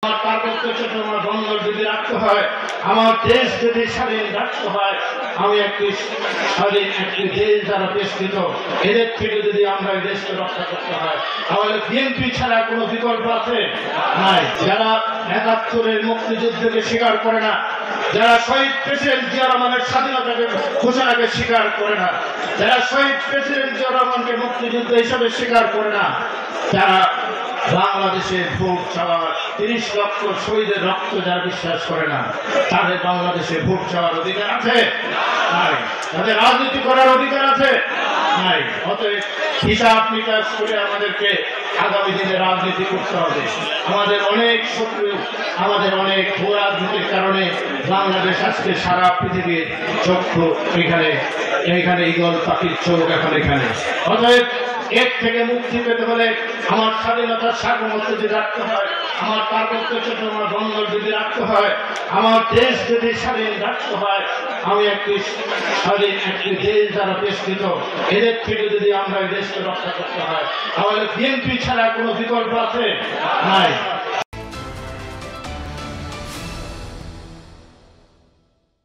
আমার পার্বত্য চট্টগ্রাম বন্দর যদি রাখতে হয়, আমার দেশ যদি স্বাধীন রাখতে হয়, আমি একটি স্বাধীন একটি দেশ দ্বারা বেষ্টিত, এদের থেকে যদি আমরা এই দেশকে রক্ষা করতে হয়, তাহলে বিএনপি ছাড়া কোনো বিকল্প আছে নাই। যারা ৭১-এর মুক্তিযুদ্ধকে স্বীকার করে না, যারা শহীদ প্রেসিডেন্ট জিয়া রহমানের স্বাধীনতাকে ঘোষণাকে স্বীকার করে না, যারা শহীদ প্রেসিডেন্ট জিয়া রহমানকে মুক্তিযুদ্ধ হিসাবে স্বীকার করে না, যারা বাংলাদেশে ভোট চাওয়ার ৩০ লক্ষ শহীদের রক্ত যারা বিশ্বাস করে না, তাদের বাংলাদেশে ভোট চাওয়ার অধিকার আছে নাই, তাদের রাজনীতি করার অধিকার আছে নাই। অতএব হিসাব নিকাশ করে আমাদেরকে আগামী দিনে রাজনীতি করতে হবে। আমাদের অনেক শত্রু, আমাদের অনেক ভূ রাজনীতির কারণে বাংলাদেশ আজকে সারা পৃথিবীর চক্ষু এইখানে ঈগল পাখির চোখ এখন এখানে। অতএব এর থেকে মুক্তি পেতে হলে আমার স্বাধীনতার সার্বভৌমত্ব যদি রাখতে হয়, আমার পার্বত্য চট্টগ্রাম বন্দর যদি রাখতে হয়, আমার দেশ যদি স্বাধীন রাখতে হয়, আমি একটি স্বাধীন একটি দেশ দ্বারা বেষ্টিত, এদের থেকে যদি আমরা এই দেশকে রক্ষা করতে হয়, তাহলে বিএনপি ছাড়া কোনো বিকল্প আছে নাই।